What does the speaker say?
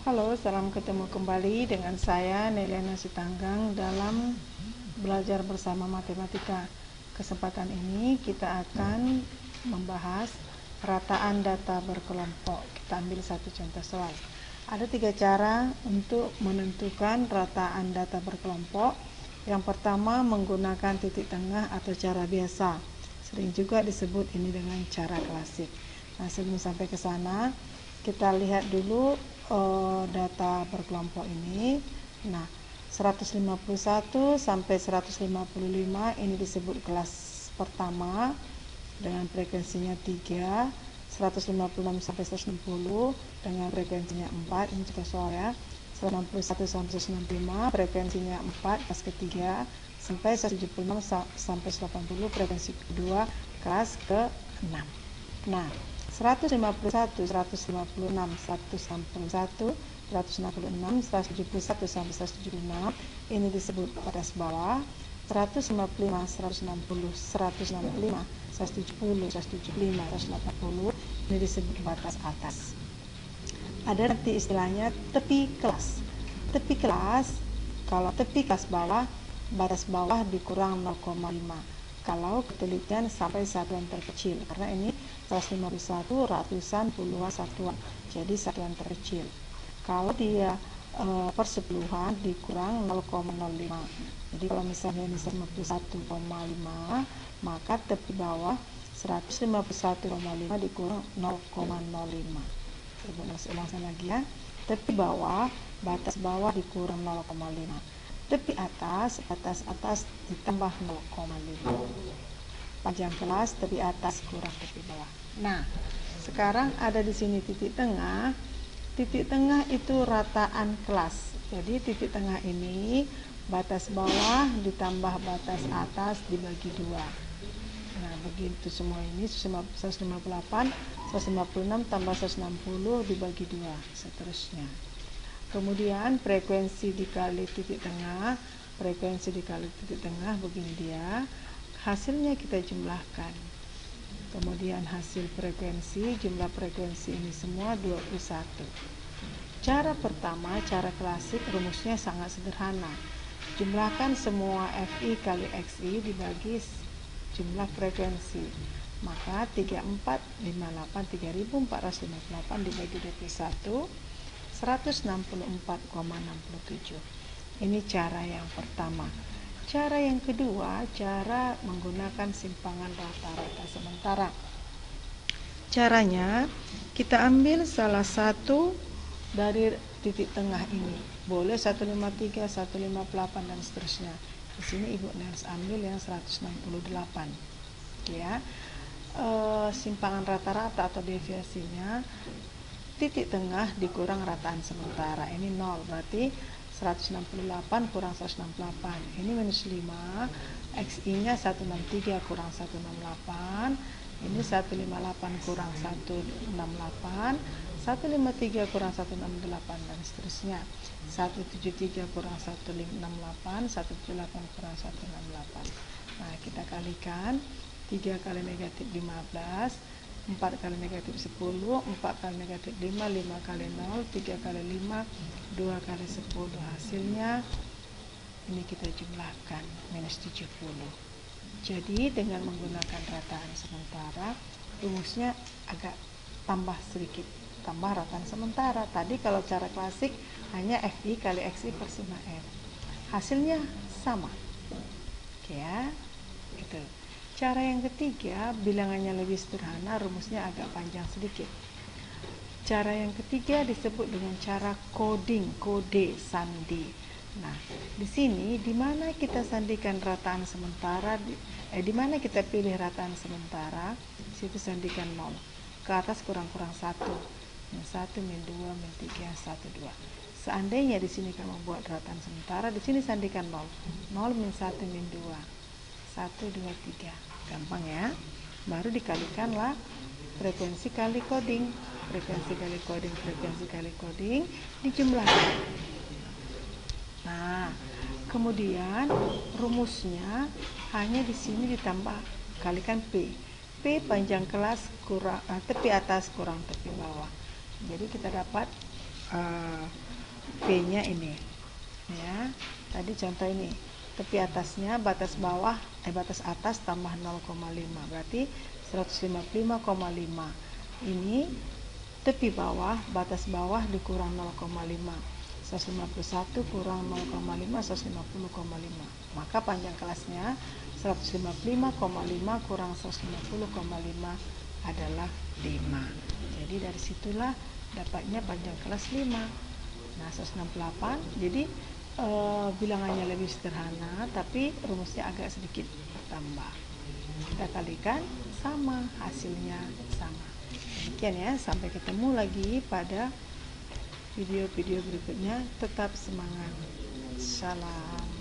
Halo, salam ketemu kembali dengan saya Neliana Sitanggang dalam belajar bersama matematika. Kesempatan ini kita akan membahas rataan data berkelompok. Kita ambil satu contoh soal. Ada 3 cara untuk menentukan rataan data berkelompok. Yang pertama menggunakan titik tengah atau cara biasa. Sering juga disebut ini dengan cara klasik. Nah, sebelum sampai ke sana, kita lihat dulu data berkelompok ini. Nah, 151 sampai 155 ini disebut kelas pertama dengan frekuensinya 3, 156 sampai 160 dengan frekuensinya 4, ini contoh soal ya. 161 sampai 165 frekuensinya 4 kelas ketiga, sampai 176 sampai 180 frekuensi kedua kelas ke-6. Nah, 151, 156, 161, 166, 171 sampai 176 ini disebut batas bawah. 155, 160, 165, 170, 175, 180 ini disebut batas atas. Ada nanti istilahnya tepi kelas. Tepi kelas, kalau tepi kelas bawah, batas bawah dikurang 0,5. Kalau ketelitian sampai satuan terkecil, karena ini 151 ratusan puluhan satuan, jadi satuan terkecil. Kalau dia persepuluhan dikurang 0,05. Jadi kalau misalnya ini 51,5, maka tepi bawah 151,5 dikurang 0,05. Ulang lagi ya. Tepi bawah, batas bawah dikurang 0,5. Tepi atas, atas ditambah 0,5. Panjang kelas tepi atas kurang tepi bawah. Nah, sekarang ada di sini titik tengah. Titik tengah itu rataan kelas. Jadi titik tengah ini batas bawah ditambah batas atas dibagi 2. Nah, begitu semua ini 158, 156 tambah 160 dibagi 2, seterusnya. Kemudian frekuensi dikali titik tengah, frekuensi dikali titik tengah begini dia. Hasilnya kita jumlahkan. Kemudian hasil frekuensi, jumlah frekuensi ini semua 21. Cara pertama, cara klasik, rumusnya sangat sederhana. Jumlahkan semua FI kali XI dibagi jumlah frekuensi. Maka 3458 3458 dibagi 21 164,67. Ini cara yang pertama. Cara yang kedua, cara menggunakan simpangan rata-rata sementara. Caranya, kita ambil salah satu dari titik tengah ini. Boleh 153, 158 dan seterusnya. Di sini Ibu Nels ambil yang 168. Ya. Simpangan rata-rata atau deviasinya titik tengah dikurang rataan sementara. Ini 0, berarti 168 kurang 168. Ini minus 5. XI-nya 163 kurang 168. Ini 158 kurang 168. 153 kurang 168 dan seterusnya. 173 kurang 168. 178 kurang 168. Nah, kita kalikan. 3 kali negatif 15, 4 kali negatif 10, 4 kali negatif 5, 5 kali 0, 3 kali 5, 2 kali 10. Hasilnya ini kita jumlahkan, minus 70. Jadi dengan menggunakan rataan sementara, rumusnya agak tambah sedikit, tambah rataan sementara. Tadi kalau cara klasik hanya FI kali XI per sigma F. Hasilnya sama. Oke ya, gitu. Cara yang ketiga, bilangannya lebih sederhana, rumusnya agak panjang sedikit. Cara yang ketiga disebut dengan cara coding, kode sandi. Nah, di sini di mana kita sandikan rataan sementara, di mana kita pilih rataan sementara, situ sandikan 0. Ke atas kurang-kurang 1. Min 1, min 2, min 3, 1, 2. Seandainya di sini kamu membuat rataan sementara, di sini sandikan 0. 0 min 1 min 2. 1, 2, 3. Gampang ya. Baru dikalikanlah frekuensi kali coding. Frekuensi kali coding, frekuensi kali coding dijumlahkan. Nah, kemudian rumusnya hanya di sini ditambah kalikan P. P panjang kelas kurang tepi atas kurang tepi bawah. Jadi kita dapat P-nya ini ya. Tadi contoh ini, tepi atasnya batas atas tambah 0,5 berarti 155,5. Ini tepi bawah, batas bawah dikurang 0,5, 151 kurang 0,5, 150,5. Maka panjang kelasnya 155,5 kurang 150,5 adalah 5. Jadi dari situlah dapatnya panjang kelas 5. Nah, 168. Jadi bilangannya lebih sederhana, tapi rumusnya agak sedikit bertambah. Kita kalikan, sama, hasilnya sama. Demikian ya, sampai ketemu lagi pada video-video berikutnya. Tetap semangat. Salam.